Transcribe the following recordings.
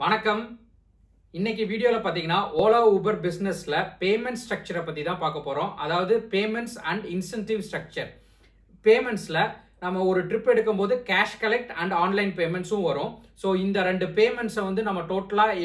வணக்கம். இன்னைக்கு வீடியோல பாத்தீங்கன்னா ஓலா ஊபர் பிசினஸ்ல பேமெண்ட் ஸ்ட்ரக்சரை பத்தி தான் பார்க்க போறோம். அதாவது பேமெண்ட்ஸ் அண்ட் இன்சென்டிவ் ஸ்ட்ரக்சர். பேமெண்ட்ஸ்ல நம்ம ஒரு ட்ரிப் எடுக்கும்போது கேஷ் கலெக்ட் அண்ட் ஆன்லைன் பேமெண்ட்ஸும் வரும். ஸோ இந்த ரெண்டு பேமெண்ட்ஸை வந்து நம்ம டோட்டலாக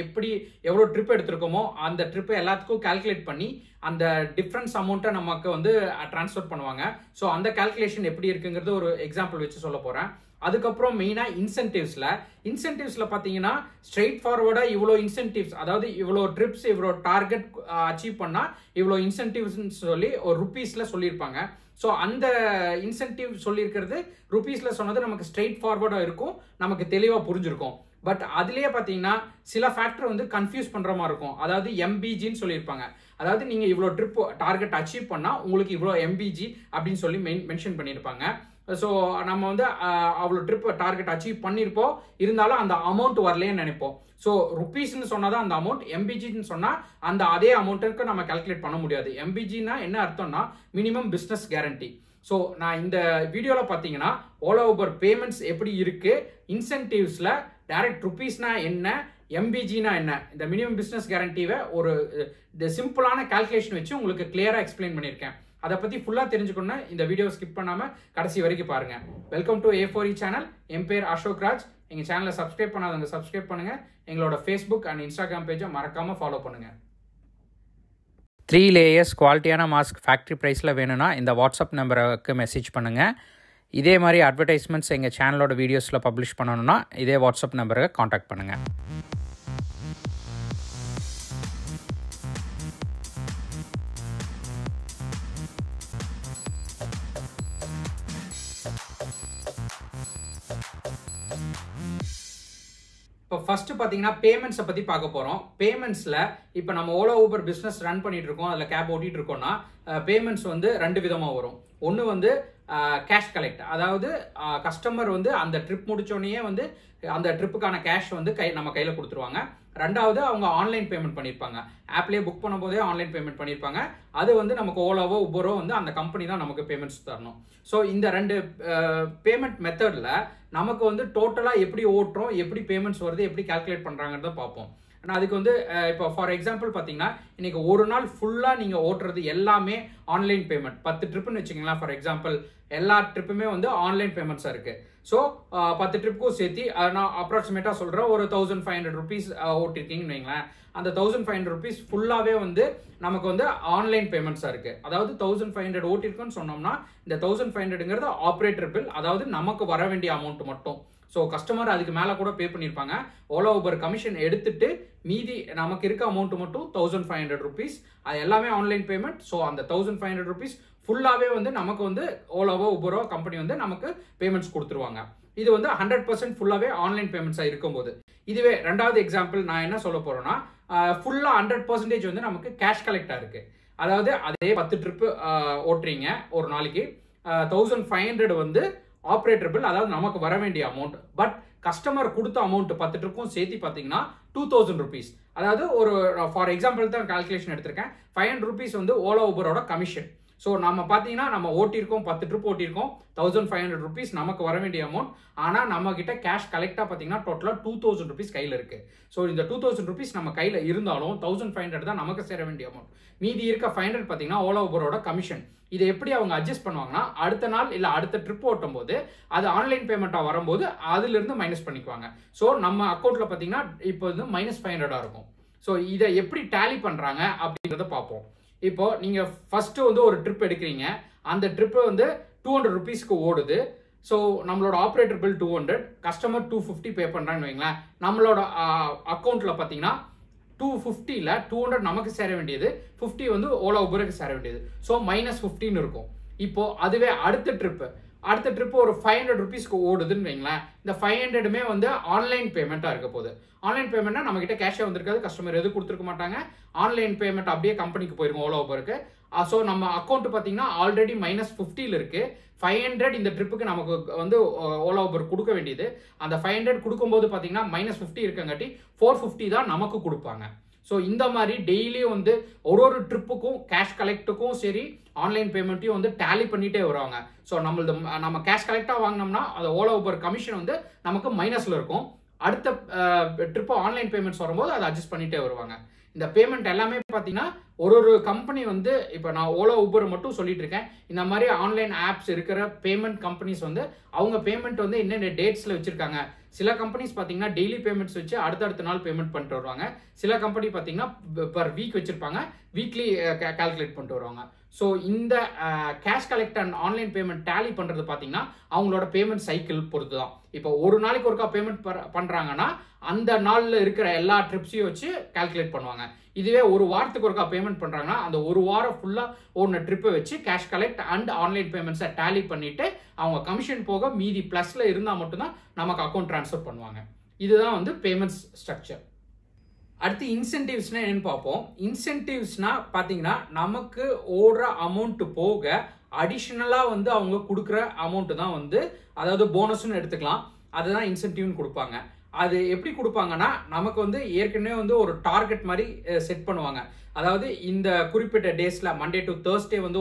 எவ்வளோ ட்ரிப் எடுத்திருக்கோமோ அந்த ட்ரிப்பை எல்லாத்துக்கும் கால்குலேட் பண்ணி அந்த டிஃப்ரென்ஸ் அமௌண்ட்டை நமக்கு வந்து ட்ரான்ஸ்ஃபர் பண்ணுவாங்க. ஸோ அந்த கால்குலேஷன் எப்படி இருக்குங்கிறது ஒரு எக்ஸாம்பிள் வச்சு சொல்ல போகிறேன். அதுக்கப்புறம் மெயினாக இன்சென்டிவ்ஸில் பார்த்தீங்கன்னா ஸ்ட்ரெயிட் ஃபார்வர்டாக இவ்வளோ இன்சென்டிவ்ஸ், அதாவது இவ்வளோ ட்ரிப்ஸ் இவ்வளோ டார்கெட் அச்சீவ் பண்ணால் இவ்வளோ இன்சென்டிவ்ஸ்ன்னு சொல்லி ஒரு ருப்பீஸில் சொல்லியிருப்பாங்க. ஸோ அந்த இன்சென்டிவ் சொல்லியிருக்கிறது ருப்பீஸில் சொன்னது நமக்கு ஸ்ட்ரெயிட் ஃபார்வர்டாக இருக்கும், நமக்கு தெளிவாக புரிஞ்சிருக்கும். பட் அதுலேயே பார்த்தீங்கன்னா சில ஃபேக்டர் வந்து கன்ஃபியூஸ் பண்ணுற மாதிரி இருக்கும். அதாவது எம்பிஜின்னு சொல்லியிருப்பாங்க. அதாவது நீங்கள் இவ்வளோ ட்ரிப் டார்கெட் அச்சீவ் பண்ணால் உங்களுக்கு இவ்வளோ எம்பிஜி அப்படின்னு சொல்லி மென்ஷன் பண்ணியிருப்பாங்க. ஸோ நம்ம வந்து அவ்வளோ ட்ரிப் டார்கெட் அச்சீவ் பண்ணியிருப்போம், இருந்தாலும் அந்த அமௌண்ட் வரலேன்னு நினைப்போம். ஸோ ருப்பீஸ்ன்னு சொன்னால் தான் அந்த அமௌண்ட், எம்பிஜின்னு சொன்னால் அந்த அதே அமௌண்ட்டுக்கு நம்ம கால்குலேட் பண்ண முடியாது. எம்பிஜின்னா என்ன அர்த்தம்னா மினிமம் பிஸ்னஸ் கேரண்டி. ஸோ நான் இந்த வீடியோவில் பார்த்தீங்கன்னா ஓலா ஊபர் பேமெண்ட்ஸ் எப்படி இருக்குது, இன்சென்டிவ்ஸில் டைரக்ட் ருப்பீஸ்னா என்ன, எம்பிஜினா என்ன, இந்த மினிமம் பிஸ்னஸ் கேரண்டிவை ஒரு சிம்பிளான கால்குலேஷன் வச்சு உங்களுக்கு கிளியராக எக்ஸ்பிளைன் பண்ணியிருக்கேன். அதை பற்றி ஃபுல்லாக தெரிஞ்சுக்கணும்னா இந்த வீடியோ ஸ்கிப் பண்ணாமல் கடைசி வரைக்கும் பாருங்கள். Welcome to A4E channel. என் பேர் அசோக் ராஜ். எங்கள் சேனலை சப்ஸ்கிரைப் பண்ணாதவங்க சப்ஸ்கிரைப் பண்ணுங்கள். எங்களோட ஃபேஸ்புக் அண்ட் இன்ஸ்டாகிராம் பேஜை மறக்காமல் ஃபாலோ பண்ணுங்கள். 3 லேயர்ஸ் குவாலிட்டியான மாஸ்க் ஃபேக்ட்ரி ப்ரைஸில் வேணும்னா இந்த வாட்ஸ்அப் நம்பருக்கு மெசேஜ் பண்ணுங்கள். இதே மாதிரி அட்வர்டைஸ்மெண்ட்ஸ் எங்கள் சேனலோட வீடியோஸில் பப்ளிஷ் பண்ணணுன்னா இதே வாட்ஸ்அப் நம்பருக்கு காண்டாக்ட் பண்ணுங்கள். இப்போ ஃபர்ஸ்ட் பார்த்தீங்கன்னா பேமெண்ட்ஸை பற்றி பார்க்க போகிறோம். பேமெண்ட்ஸில் இப்போ நம்ம ஓலா ஊபர் பிஸ்னஸ் ரன் பண்ணிட்டு இருக்கோம், அதில் கேப் ஓட்டிகிட்டு இருக்கோம்னா பேமெண்ட்ஸ் வந்து ரெண்டு விதமாக வரும். ஒன்று வந்து கேஷ் கலெக்ட், அதாவது கஸ்டமர் வந்து அந்த ட்ரிப் முடிச்சோடனே வந்து அந்த ட்ரிப்புக்கான கேஷ் வந்து நம்ம கையில் கொடுத்துருவாங்க. ரெண்டாவது அவங்க ஆன்லைன் பேமெண்ட் பண்ணியிருப்பாங்க, ஆப்லேயே புக் பண்ணும்போதே ஆன்லைன் பேமெண்ட் பண்ணியிருப்பாங்க. அது வந்து நமக்கு ஓலாவோ உபரோ வந்து அந்த கம்பெனி தான் நமக்கு பேமெண்ட்ஸ் தரணும். ஸோ இந்த ரெண்டு பேமெண்ட் மெத்தடில் நமக்கு வந்து டோட்டலாக எப்படி ஓட்டுறோம், எப்படி பேமெண்ட்ஸ் வருது, எப்படி கால்குலேட் பண்ணுறாங்கிறத பார்ப்போம். ஆனால் அதுக்கு வந்து இப்போ ஃபார் எக்ஸாம்பிள் பார்த்தீங்கன்னா இன்னைக்கு ஒரு நாள் ஃபுல்லாக நீங்கள் ஓட்டுறது எல்லாமே ஆன்லைன் பேமெண்ட். 10 ட்ரிப்புன்னு வச்சுக்கலாம் ஃபார் எக்ஸாம்பிள். எல்லா ட்ரிப்புமே வந்து ஆன்லைன் பேமெண்ட்ஸாக இருக்குது. ஸோ 10 ட்ரிப்புக்கும் சேர்த்து நான் அப்ராக்சிமேட்டாக சொல்கிறேன், ஒரு 1500 ருபீஸ் ஓட்டிருக்கீங்கன்னு வைங்களேன். அந்த 1500 ருபீஸ் ஃபுல்லாகவே வந்து நமக்கு வந்து ஆன்லைன் பேமெண்ட்ஸாக இருக்குது. அதாவது 1500 ஓட்டிருக்குன்னு சொன்னோம்னா இந்த 1500ங்கிறது ஆப்ரேட்டர் பில், அதாவது நமக்கு வர வேண்டிய அமௌண்ட் மட்டும். ஸோ கஸ்டமர் அதுக்கு மேலே கூட பே பண்ணியிருப்பாங்க. ஓலா ஊபர் கமிஷன் எடுத்துட்டு மீதி நமக்கு இருக்க அமௌண்ட் மட்டும் 1500 ருபீஸ். அது எல்லாமே ஆன்லைன் பேமெண்ட். ஸோ அந்த 1500 ருபீஸ் ஃபுல்லாகவே வந்து நமக்கு வந்து ஓலாவோ உபரோ கம்பெனி வந்து நமக்கு பேமெண்ட்ஸ் கொடுத்துருவாங்க. இது வந்து 100% ஃபுல்லாகவே ஆன்லைன் பேமெண்ட்ஸாக இருக்கும்போது. இதுவே ரெண்டாவது எக்ஸாம்பிள் நான் என்ன சொல்ல போகிறேன்னா ஃபுல்லாக 100% வந்து நமக்கு கேஷ் கலெக்டாக இருக்குது. அதாவது அதே 10 ட்ரிப்பு ஓட்டுறீங்க ஒரு நாளைக்கு, 1500 வந்து ஆப்ரேட்டர் பில், அதாவது நமக்கு வர வேண்டிய அமௌண்ட். பட் கஸ்டமர் கொடுத்த அமௌண்ட் 10 ட்ரிப்பும் சேர்த்து பார்த்தீங்கன்னா 2000 ருபீஸ். அதாவது ஒரு ஃபார் எக்ஸாம்பிள் தான் கால்குலேஷன் எடுத்திருக்கேன். 500 ருபீஸ் வந்து ஓலா ஊபரோட கமிஷன். ஸோ நம்ம பார்த்தீங்கன்னா நம்ம ஓட்டியிருக்கோம், 10 ட்ரிப் ஓட்டியிருக்கோம், 1500 ருபீஸ் நமக்கு வர வேண்டிய அமௌண்ட். ஆனால் நம்ம கிட்ட கேஷ் கலெக்டாக பார்த்தீங்கன்னா டோட்டலாக 2000 ருபீஸ் கையில் இருக்கு. ஸோ இந்த 2000 ருபீஸ் நம்ம கையில் இருந்தாலும் 1500 தான் நமக்கு சேர வேண்டிய அமௌண்ட். மீதி இருக்க 500 பார்த்தீங்கன்னா ஓலா ஊபரோட கமிஷன். இதை எப்படி அவங்க அட்ஜஸ்ட் பண்ணுவாங்கன்னா அடுத்த நாள் இல்லை அடுத்த ட்ரிப் ஓட்டும் போது அது ஆன்லைன் பேமெண்ட்டாக வரும்போது அதிலிருந்து மைனஸ் பண்ணிக்குவாங்க. ஸோ நம்ம அக்கௌண்ட்டில் பார்த்தீங்கன்னா இப்போ வந்து -500 இருக்கும். ஸோ இதை எப்படி டேலி பண்ணுறாங்க அப்படின்றத பார்ப்போம். இப்போ நீங்கள் ஃபர்ஸ்ட் வந்து ஒரு ட்ரிப் எடுக்கிறீங்க, அந்த ட்ரிப்பு வந்து 200 ருபீஸ்க்கு ஓடுது. ஸோ நம்மளோட ஆப்ரேட்டர் பில் 200, கஸ்டமர் 250 பே பண்ணுறான்னு வைங்களேன். நம்மளோட அக்கௌண்ட்டில் பார்த்தீங்கன்னா 250ல் 200 நமக்கு சேர வேண்டியது, 50 வந்து ஓலா ஊபருக்கு சேர வேண்டியது. ஸோ -15 இருக்கும். இப்போ அதுவே அடுத்த ட்ரிப்பு ஒரு 500 ருபீஸ்க்கு ஓடுதுன்னு வைங்களேன். இந்த 500மே வந்து ஆன்லைன் பேமெண்ட்டாக இருக்க போகுது. ஆன்லைன் பேமெண்ட்னா நம்ம கிட்ட கேஷே வந்திருக்காது, கஸ்டமர் எதுவும் கொடுத்துருக்க மாட்டாங்க. ஆன்லைன் பேமெண்ட் அப்படியே கம்பெனிக்கு போயிருக்கும் ஓலா ஊபருக்கு. ஸோ நம்ம அக்கௌண்ட் பார்த்தீங்கன்னா ஆல்ரெடி -50ல் இருக்கு. 500 இந்த ட்ரிப்புக்கு நமக்கு வந்து ஓலா ஊபர் கொடுக்க வேண்டியது. அந்த 500 கொடுக்கும்போது பார்த்தீங்கன்னா -50 இருக்கங்காட்டி 450 தான் நமக்கு கொடுப்பாங்க. ஸோ இந்த மாதிரி டெய்லியும் வந்து ஒரு ட்ரிப்புக்கும் கேஷ் கலெக்ட்டுக்கும் சரி ஆன்லைன் பேமெண்ட்டையும் வந்து டேலி பண்ணிட்டே வருவாங்க. ஸோ நம்ம கேஷ் கலெக்டாக வாங்கினோம்னா அது ஓலா ஊபர் கமிஷன் வந்து நமக்கு மைனஸில் இருக்கும். அடுத்த ட்ரிப்பு ஆன்லைன் பேமெண்ட்ஸ் வரும்போது அதை அட்ஜஸ்ட் பண்ணிட்டே வருவாங்க. இந்த பேமெண்ட் எல்லாமே பார்த்தீங்கன்னா ஒரு கம்பெனி வந்து இப்போ நான் ஓலோ ஊபர் மட்டும் சொல்லிட்டு இருக்கேன். இந்த மாதிரி ஆன்லைன் ஆப்ஸ் இருக்கிற பேமெண்ட் கம்பெனிஸ் வந்து அவங்க பேமெண்ட் வந்து என்னென்ன டேட்ஸில் வச்சிருக்காங்க. சில கம்பெனிஸ் பார்த்தீங்கன்னா டெய்லி பேமெண்ட்ஸ் வச்சு அடுத்தடுத்த நாள் பேமெண்ட் பண்ணிட்டு வருவாங்க. சில கம்பெனி பார்த்தீங்கன்னா பர் வீக் வச்சிருப்பாங்க, வீக்லி கால்குலேட் பண்ணிட்டு வருவாங்க. ஸோ இந்த cash collect and online payment tally பண்ணுறது பார்த்தீங்கன்னா அவங்களோட பேமெண்ட் சைக்கிள் பொறுத்து தான். இப்போ ஒரு நாளைக்கு ஒருக்கா பேமெண்ட் பண்ணுறாங்கன்னா அந்த நாளில் இருக்கிற எல்லா ட்ரிப்ஸையும் வச்சு கால்குலேட் பண்ணுவாங்க. இதுவே ஒரு வாரத்துக்கு ஒருக்கா பேமெண்ட் பண்ணுறாங்கன்னா அந்த ஒரு வாரம் ஃபுல்லாக ஒன்று ட்ரிப்பை வச்சு கேஷ் கலெக்ட் அண்ட் ஆன்லைன் பேமெண்ட்ஸை டேலி பண்ணிவிட்டு அவங்க கமிஷன் போக மீதி ப்ளஸில் இருந்தால் மட்டும்தான் நமக்கு அக்கௌண்ட் ட்ரான்ஸ்ஃபர் பண்ணுவாங்க. இதுதான் வந்து பேமெண்ட்ஸ் ஸ்ட்ரக்சர். அடுத்து இன்சென்டிவ்ஸ்னா என்னன்னு பார்ப்போம். இன்சென்டிவ்ஸ்னா பார்த்தீங்கன்னா நமக்கு ஓடுற அமௌண்ட் போக அடிஷ்னலாக வந்து அவங்க கொடுக்குற அமௌண்ட் தான் வந்து, அதாவது போனஸ்ன்னு எடுத்துக்கலாம், அதுதான் இன்சென்டிவ்னு கொடுப்பாங்க. அது எப்படி கொடுப்பாங்கன்னா நமக்கு வந்து ஏற்கனவே வந்து ஒரு டார்கெட் மாதிரி செட் பண்ணுவாங்க. அதாவது இந்த குறிப்பிட்ட டேஸில் மண்டே டு தேர்ஸ்டே வந்து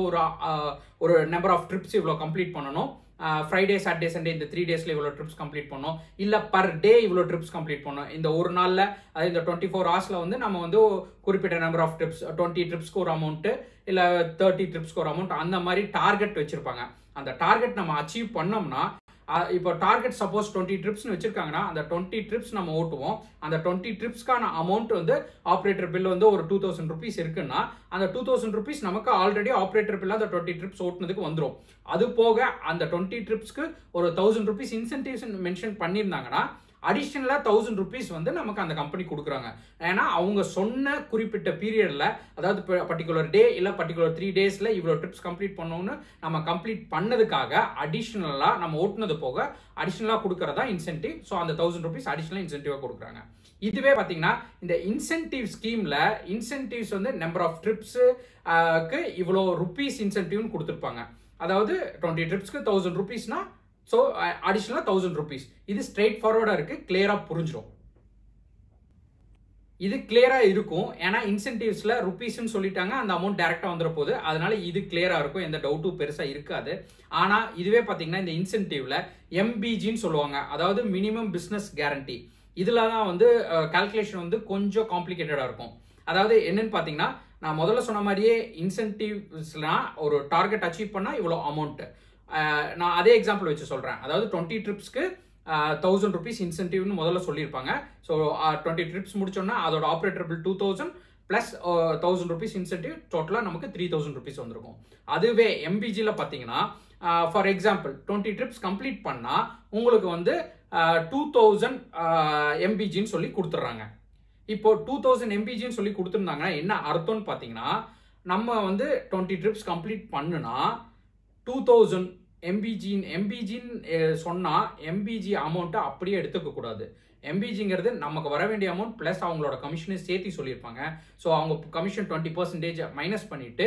ஒரு நம்பர் ஆஃப் ட்ரிப்ஸ் இவ்வளோ கம்ப்ளீட் பண்ணணும், ஃப்ரைடே சாட்டர்டே சண்டே இந்த 3 டேஸில் இவ்வளோ ட்ரிப்ஸ் கம்ப்ளீட் பண்ணணும், இல்லை பர் டே இவ்வளோ ட்ரிப்ஸ் கம்ப்ளீட் பண்ணணும். இந்த ஒரு நாளில் அது இந்த 24 ஹவர்ஸில் வந்து நம்ம வந்து குறிப்பிட்ட நம்பர் ஆஃப் ட்ரிப்ஸ் 20 ட்ரிப்ஸ்க்கு ஒரு அமௌண்ட்டு இல்லை 30 ட்ரிப்ஸ்க்கு ஒரு அமௌண்ட், அந்த மாதிரி டார்கெட் வச்சுருப்பாங்க. அந்த டார்கெட் நம்ம அச்சீவ் பண்ணோம்னா இப்போ டார்கெட் சப்போஸ் 20 ட்ரிப்ஸ்னு வச்சிருக்காங்கன்னா அந்த 20 ட்ரிப்ஸ் நம்ம ஓட்டுவோம். அந்த 20 ட்ரிப்ஸ்க்கான அமௌண்ட் வந்து ஆப்ரேட்டர் பில் வந்து ஒரு 2000 ருபீஸ் இருக்குன்னா அந்த 2000 ருபீஸ் நமக்கு ஆல்ரெடி ஆப்ரேட்டர் பில் அந்த 20 ட்ரிப்ஸ் ஓட்டுனதுக்கு வந்துடும். அது போக அந்த 20 ட்ரிப்ஸ்க்கு ஒரு 1000 ருபீஸ் இன்சென்டிவ்ஸ் மென்ஷன் பண்ணியிருந்தாங்கன்னா அடிஷனலா 1000 ருபீஸ் வந்து நமக்கு அந்த கம்பெனி கொடுக்குறாங்க. ஏன்னா அவங்க சொன்ன குறிப்பிட்ட பீரியட்ல, அதாவது பர்டிகுலர் டே இல்ல பர்டிகுலர் 3 டேஸ்ல இவ்வளவு ட்ரிப்ஸ் கம்ப்ளீட் பண்ணணும்னு நம்ம கம்ப்ளீட் பண்ணதுக்காக அடிஷனலா நம்ம ஓட்டுனது போக அடிஷனலா கொடுக்கறதா இன்சென்டிவ். ஸோ அந்த 1000 ருபீஸ் அடிஷனலா இன்சென்டிவா கொடுக்குறாங்க. இதுவே பாத்தீங்கன்னா இந்த இன்சென்டிவ் ஸ்கீம்ல இன்சென்டிவ்ஸ் வந்து நம்பர் ஆஃப் ட்ரிப்ஸ்க்கு இவ்வளோ ருபீஸ் இன்சென்டிவ்னு கொடுத்துருப்பாங்க. அதாவது 20 ட்ரிப்ஸ்க்கு 1000 ருபீஸ்னா ஸோ அடிஷனலாக 1000 ருபீஸ். இது ஸ்ட்ரெயிட் ஃபார்வர்டாக இருக்கு, கிளியரா புரிஞ்சிடும். இது கிளியரா இருக்கும், ஏன்னா இன்சென்டிவ்ஸ்ல ருபீஸ்ன்னு சொல்லிட்டாங்க, அந்த அமௌண்ட் டைரக்டா வந்துட போகுது. அதனால இது கிளியரா இருக்கும், எந்த டவுட்டும் பெருசா இருக்காது. ஆனா இதுவே பாத்தீங்கன்னா இந்த இன்சென்டிவ்ல எம்பிஜின்னு சொல்லுவாங்க, அதாவது மினிமம் பிசினஸ் கேரண்டி. இதுல தான் வந்து கால்குலேஷன் வந்து கொஞ்சம் காம்ப்ளிகேட்டடா இருக்கும். அதாவது என்னன்னு பாத்தீங்கன்னா நான் முதல்ல சொன்ன மாதிரியே இன்சென்டிவ்ஸ்லாம் ஒரு டார்கெட் அச்சீவ் பண்ணா இவ்வளோ அமௌண்ட். நான் அதே எக்ஸாம்பிள் வச்சு சொல்றேன். அதாவது 20 ட்ரிப்ஸ்க்கு 1000 ருபீஸ் இன்சென்டிவ்னு முதல்ல சொல்லியிருப்பாங்க. ஸோ 20 ட்ரிப்ஸ் முடிச்சோன்னா அதோட operator bill 2000 plus 1000 rupees incentive, டோட்டலாக நமக்கு 3000 ருபீஸ் வந்திருக்கும். அதுவே எம்பிஜியில் பார்த்தீங்கன்னா ஃபார் எக்ஸாம்பிள் 20 ட்ரிப்ஸ் கம்ப்ளீட் பண்ணால் உங்களுக்கு வந்து 2000 எம்பிஜின்னு சொல்லி கொடுத்துட்றாங்க. இப்போ 2000 எம்பிஜின்னு சொல்லி கொடுத்துருந்தாங்கன்னா என்ன அர்த்தம்னு பார்த்தீங்கன்னா நம்ம வந்து 20 ட்ரிப்ஸ் கம்ப்ளீட் பண்ணுனா 2000 எம்பிஜின்னு சொன்னா எம்பிஜி அமௌண்ட்டை அப்படியே எடுத்துக்க கூடாது. எம்பிஜிங்கிறது நமக்கு வர வேண்டிய அமௌண்ட் பிளஸ் அவங்களோட கமிஷனை சேர்த்து சொல்லியிருப்பாங்க. ஸோ அவங்க கமிஷன் 20% மைனஸ் பண்ணிட்டு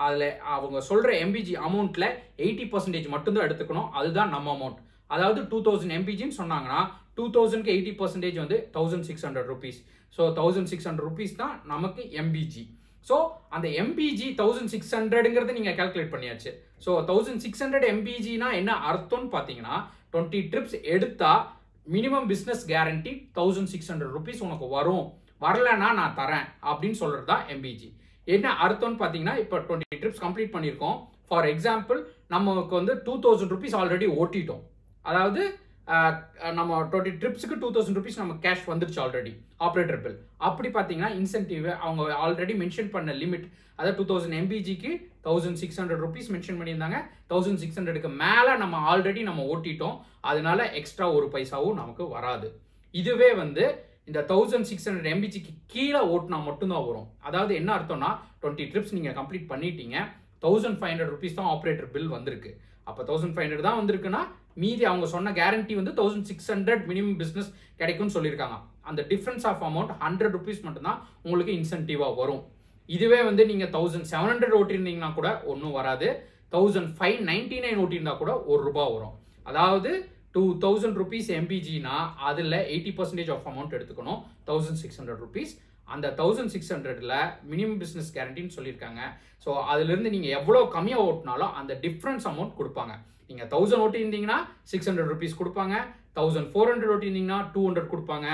அதில் அவங்க சொல்ற எம்பிஜி அமௌண்ட்ல 80% மட்டும்தான் எடுத்துக்கணும். அதுதான் நம்ம அமௌண்ட். அதாவது 2000 எம்பிஜின்னு சொன்னாங்கன்னா 2000க்கு 80% வந்து 1600 ருபீஸ். ஸோ 1600 ருபீஸ் தான் நமக்கு எம்பிஜி. ஸோ அந்த எம்பிஜி 1600ங்கிறது நீங்க கால்குலேட் பண்ணியாச்சு. ஸோ 1600 எம்பிஜினா என்ன அர்த்தம்னு பார்த்தீங்கன்னா 20 ட்ரிப்ஸ் எடுத்தா மினிமம் பிசினஸ் கேரண்டி 1600 ருபீஸ் உனக்கு வரும், வரலன்னா நான் தரேன் அப்படின்னு சொல்றது தான் எம்பிஜி. என்ன அர்த்தம்னு பார்த்தீங்கன்னா இப்போ 20 ட்ரிப்ஸ் கம்ப்ளீட் பண்ணியிருக்கோம். ஃபார் எக்ஸாம்பிள் நமக்கு வந்து 2000 ருபீஸ் ஆல்ரெடி ஓட்டிட்டோம். அதாவது நம்ம 20 ட்ரிப்ஸுக்கு 2000 ருபீஸ் நம்ம கேஷ் வந்துருச்சு ஆல்ரெடி ஆப்ரேட்டர் பில். அப்படி பார்த்தீங்கன்னா இன்சென்டிவ் அவங்க ஆல்ரெடி மென்ஷன் பண்ண லிமிட், அதாவது 2000 எம்பிஜிக்கு 1600 ருபீஸ் மென்ஷன் பண்ணியிருந்தாங்க. 1600க்கு மேலே நம்ம ஆல்ரெடி நம்ம ஓட்டிட்டோம், அதனால எக்ஸ்ட்ரா ஒரு பைசாவும் நமக்கு வராது. இதுவே வந்து இந்த 1600 எம்பிஜிக்கு கீழே ஓட்டினா மட்டும்தான் வரும். அதாவது என்ன அர்த்தம்னா 20 ட்ரிப்ஸ் நீங்கள் கம்ப்ளீட் பண்ணிட்டீங்க, 1500 ருபீஸ் தான் ஆப்ரேட்டர் பில் வந்திருக்கு. அப்போ 1500 தான் வந்திருக்குன்னா மீதி அவங்க சொன்ன கேரண்டி வந்து 1600 மினிமம் பிசினஸ் கிடைக்கும்னு சொல்லியிருக்காங்க. அந்த டிஃபரன்ஸ் ஆஃப் அமௌண்ட் 100 ருபீஸ் மட்டும்தான் உங்களுக்கு இன்சென்டிவாக வரும். இதுவே வந்து நீங்கள் 1700 ஓட்டியிருந்தீங்கன்னா கூட ஒன்றும் வராது. 1599 ஓட்டியிருந்தா கூட ₹1 வரும். அதாவது 2000 ருபீஸ் எம்பிஜினா அதில் 80% ஆஃப் அமௌண்ட் எடுத்துக்கணும், 1600 ருபீஸ். அந்த 1600ல மினிமம் பிசினஸ் கேரண்டின்னு சொல்லியிருக்காங்க. ஸோ அதுலேருந்து நீங்கள் எவ்வளோ கம்மியாக ஓட்டினாலும் அந்த டிஃப்ரென்ஸ் அமௌண்ட் கொடுப்பாங்க. நீங்கள் 1000 ஓட்டியிருந்தீங்கன்னா 600 ருபீஸ் கொடுப்பாங்க, 1400 ஓட்டியிருந்தீங்கன்னா 200 கொடுப்பாங்க.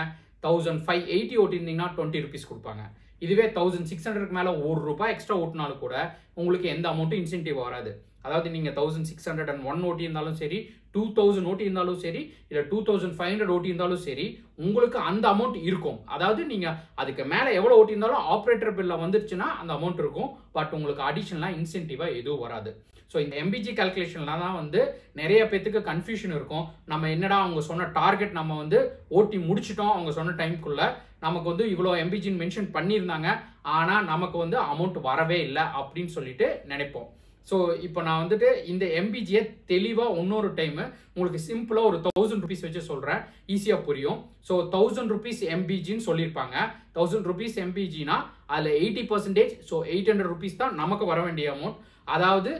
1580 ஓட்டியிருந்தீங்கன்னா 20 rupees கொடுப்பாங்க. இதுவே 1600க்கு மேலே ₹1 எக்ஸ்ட்ரா ஓட்டினாலும் கூட உங்களுக்கு எந்த அமௌண்ட்டும் இன்சென்டிவ் வராது. அதாவது நீங்கள் 1601 ஓட்டி இருந்தாலும் சரி, 2000 ஓட்டி இருந்தாலும் சரி, இல்லை 2500 ஓட்டி இருந்தாலும் சரி, உங்களுக்கு அந்த அமௌண்ட் இருக்கும். அதாவது நீங்கள் அதுக்கு மேலே எவ்வளோ ஓட்டி இருந்தாலும் ஆப்ரேட்டர் பில்ல வந்துருச்சுன்னா அந்த அமௌண்ட் இருக்கும். பட் உங்களுக்கு அடிஷனலாக இன்சென்டிவாக எதுவும் வராது. ஸோ இந்த எம்பிஜி கால்குலேஷன்லாம் தான் வந்து நிறைய பேத்துக்கு கன்ஃபியூஷன் இருக்கும். நம்ம என்னடா அவங்க சொன்ன டார்கெட் நம்ம வந்து ஓட்டி முடிச்சிட்டோம் அவங்க சொன்ன டைம்குள்ள, நமக்கு வந்து இவ்வளோ எம்பிஜின்னு மென்ஷன் பண்ணியிருந்தாங்க, ஆனால் நமக்கு வந்து அமௌண்ட் வரவே இல்லை அப்படின்னு சொல்லிட்டு நினைப்போம். ஸோ இப்போ நான் வந்துட்டு இந்த எம்பிஜியை தெளிவாக இன்னொரு டைமு உங்களுக்கு சிம்பிளாக ஒரு 1000 rupees வச்சு சொல்கிறேன், ஈஸியாக புரியும். ஸோ 1000 rupees எம்பிஜின்னு சொல்லியிருப்பாங்க. 1000 rupees எம்பிஜினா அதில் 80%, ஸோ 800 rupees தான் நமக்கு வர வேண்டிய அமௌண்ட். அதாவது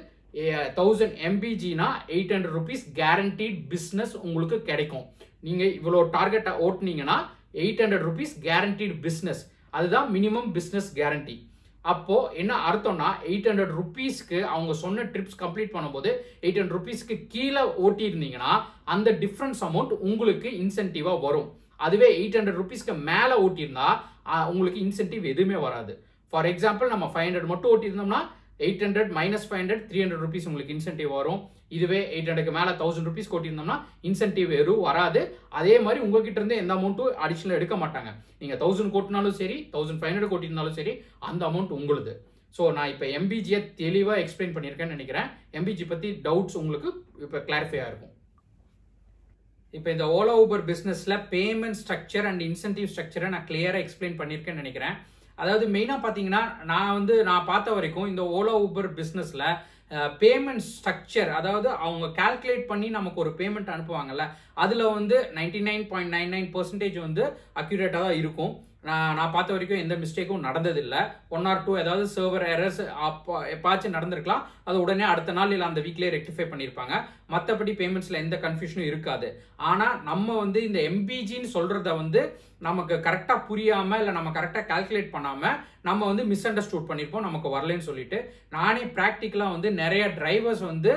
1000 MBGனா 800 rupees கேரண்டீட் பிஸ்னஸ் உங்களுக்கு கிடைக்கும். நீங்கள் இவ்வளோ டார்கெட்டை ஓட்டுனீங்கன்னா 800 rupees கேரண்டீட் பிஸ்னஸ், அதுதான் மினிமம் பிஸ்னஸ் கேரண்டி. அப்போ என்ன அர்த்தம்னா 800 rupeesக்கு அவங்க சொன்ன ட்ரிப்ஸ் கம்ப்ளீட் பண்ணும்போது 800 rupeesக்கு கீழே ஓட்டி இருந்தீங்கன்னா அந்த டிஃபரன்ஸ் அமௌண்ட் உங்களுக்கு இன்சென்டிவா வரும். அதுவே 800 rupeesக்கு மேலே ஓட்டியிருந்தா உங்களுக்கு இன்சென்டிவ் எதுவுமே வராது. ஃபார் எக்ஸாம்பிள் நம்ம 500 மட்டும் ஓட்டியிருந்தோம்னா 800 - 500 300 rupees உங்களுக்கு இன்சென்டிவ் வரும். இதுவே 800க்கு மேலே 1000 rupees ஓட்டியிருந்தோம்னா இன்சென்டிவ் எதுவும் வராது. அதே மாதிரி உங்ககிட்ட இருந்து எந்த அமௌண்ட்டும் அடிஷனல் எடுக்க மாட்டாங்க. நீங்கள் 1000 ஓட்டினாலும் சரி, 1500 ஓட்டியிருந்தாலும் சரி, அந்த அமௌண்ட் உங்களுது. ஸோ நான் இப்போ எம்பிஜியை தெளிவாக எக்ஸ்பிளைன் பண்ணியிருக்கேன்னு நினைக்கிறேன். எம்பிஜி பற்றி டவுட்ஸ் உங்களுக்கு இப்போ கிளாரிஃபை ஆயிருக்கும். இப்போ இந்த ஓலா ஊபர் பிஸ்னஸில் பேமெண்ட் ஸ்ட்ரக்சர் அண்ட் இன்சென்டிவ் ஸ்ட்ரக்சரை நான் கிளியராக எக்ஸ்பிளைன் பண்ணியிருக்கேன்னு நினைக்கிறேன். அதாவது மெயினாக பார்த்தீங்கன்னா நான் பார்த்த வரைக்கும் இந்த ஓலா ஊபர் பிஸ்னஸில் பேமெண்ட் ஸ்ட்ரக்சர், அதாவது அவங்க கால்குலேட் பண்ணி நமக்கு ஒரு பேமெண்ட் அனுப்புவாங்கல்ல, அதில் வந்து 99.99% வந்து அக்யூரேட்டாக தான் இருக்கும். நான் பார்த்த வரைக்கும் எந்த மிஸ்டேக்கும் நடந்ததில்லை. 1 or 2 ஏதாவது சர்வர் எரர்ஸ் எப்பாச்சும் நடந்திருக்கலாம், அது உடனே அடுத்த நாள் இல்லை அந்த வீக்லேயே ரெக்டிஃபை பண்ணியிருப்பாங்க. மற்றபடி பேமெண்ட்ஸில் எந்த கன்ஃபியூஷனும் இருக்காது. ஆனால் நம்ம வந்து இந்த எம்பிஜின்னு சொல்கிறத வந்து நமக்கு கரெக்டாக புரியாமல் இல்லை நம்ம கரெக்டாக கால்குலேட் பண்ணாமல் நம்ம வந்து மிஸ் அண்டர்ஸ்டூட் பண்ணியிருப்போம், நமக்கு வரலன்னு சொல்லிட்டு. நானே ப்ராக்டிக்கலாக வந்து நிறைய டிரைவர்ஸ் வந்து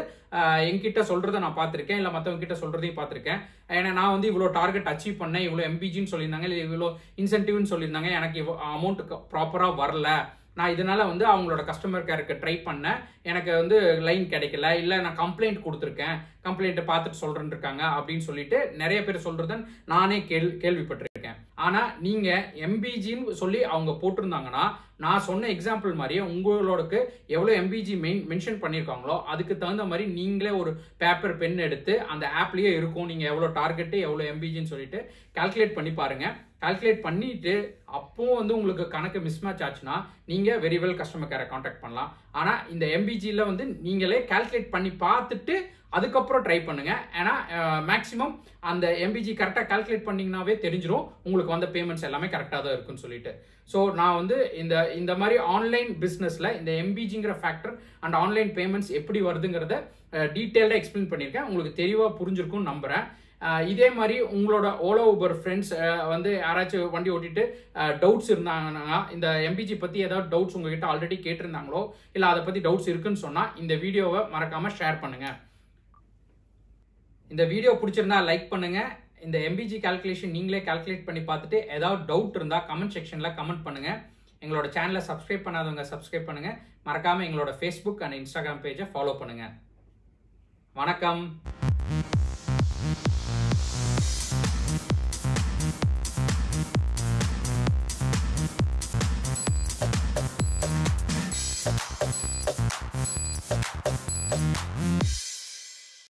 என்கிட்ட சொல்கிறத நான் பார்த்துருக்கேன், இல்லை மற்றவங்க கிட்ட சொல்கிறதையும் பார்த்துருக்கேன். ஏன்னா நான் வந்து இவ்வளோ டார்கெட் அச்சீவ் பண்ணேன், இவ்வளோ எம்பிஜின்னு சொல்லியிருந்தாங்க, இல்லை இவ்வளோ இன்சென்டிவ்னு சொல்லியிருந்தாங்க, எனக்கு அமௌண்ட் ப்ராப்பராக வரல, நான் இதனால வந்து அவங்களோட கஸ்டமர் கேருக்கு ட்ரை பண்ணேன், எனக்கு வந்து லைன் கிடைக்கல, இல்லை நான் கம்ப்ளைண்ட் கொடுத்துருக்கேன், கம்ப்ளைண்ட்டை பார்த்துட்டு சொல்கிறேன்னு இருக்காங்க அப்படின்னு சொல்லிட்டு நிறைய பேர் சொல்கிறத நானே கேள்விப்பட்டிருக்கேன். ஆனால் நீங்கள் எம்பிஜின்னு சொல்லி அவங்க போட்டிருந்தாங்கன்னா நான் சொன்ன எக்ஸாம்பிள் மாதிரியே உங்களோடக்கு எவ்வளோ எம்பிஜி மென்ஷன் பண்ணியிருக்காங்களோ அதுக்கு தகுந்த மாதிரி நீங்களே ஒரு பேப்பர் பென் எடுத்து அந்த ஆப்லேயே இருக்கும், நீங்கள் எவ்வளோ டார்கெட்டு எவ்வளோ எம்பிஜின்னு சொல்லிட்டு கால்குலேட் பண்ணி பாருங்கள். கால்குலேட் பண்ணிட்டு அப்போ வந்து உங்களுக்கு கணக்கு மிஸ்மேட்ச் ஆச்சுன்னா நீங்கள் வெரி வெல் கஸ்டமர் கேரை கான்டாக்ட் பண்ணலாம். ஆனால் இந்த எம்பிஜியில் வந்து நீங்களே கால்குலேட் பண்ணி பார்த்துட்டு அதுக்கப்புறம் ட்ரை பண்ணுங்க. ஏன்னா மேக்ஸிமம் அந்த எம்பிஜி கரெக்டாக கால்குலேட் பண்ணிங்கனாவே தெரிஞ்சிடும் உங்களுக்கு வந்த பேமெண்ட்ஸ் எல்லாமே கரெக்டாக தான் இருக்குன்னு சொல்லிட்டு. ஸோ நான் வந்து இந்த மாதிரி ஆன்லைன் பிஸ்னஸில் இந்த எம்பிஜிங்கிற ஃபேக்டர் அண்ட் ஆன்லைன் பேமெண்ட்ஸ் எப்படி வருதுங்கிறத டீட்டெயில்டாக எக்ஸ்பிளைன் பண்ணியிருக்கேன். உங்களுக்கு தெளிவாக புரிஞ்சிருக்கும்னு நம்புகிறேன். இதே மாதிரி உங்களோட ஓலா ஊபர் ஃப்ரெண்ட்ஸ் வந்து யாராச்சும் வண்டி ஓட்டிட்டு டவுட்ஸ் இருந்தாங்கன்னா, இந்த எம்பிஜி பற்றி ஏதாவது டவுட்ஸ் உங்ககிட்ட ஆல்ரெடி கேட்டிருந்தாங்களோ இல்லை அதை பற்றி டவுட்ஸ் இருக்குன்னு சொன்னால் இந்த வீடியோவை மறக்காமல் ஷேர் பண்ணுங்கள். இந்த வீடியோ பிடிச்சிருந்தா லைக் பண்ணுங்கள். இந்த எம்பிஜி கால்குலேஷன் நீங்களே கால்குலேட் பண்ணி பார்த்துட்டு ஏதாவது டவுட் இருந்தால் கமெண்ட் செக்ஷனில் கமெண்ட் பண்ணுங்கள். எங்களோட சேனலை சப்ஸ்கிரைப் பண்ணாதவங்க சப்ஸ்கிரைப் பண்ணுங்கள். மறக்காமல் எங்களோட ஃபேஸ்புக் அண்ட் இன்ஸ்டாகிராம் பேஜை ஃபாலோ பண்ணுங்கள். வணக்கம்.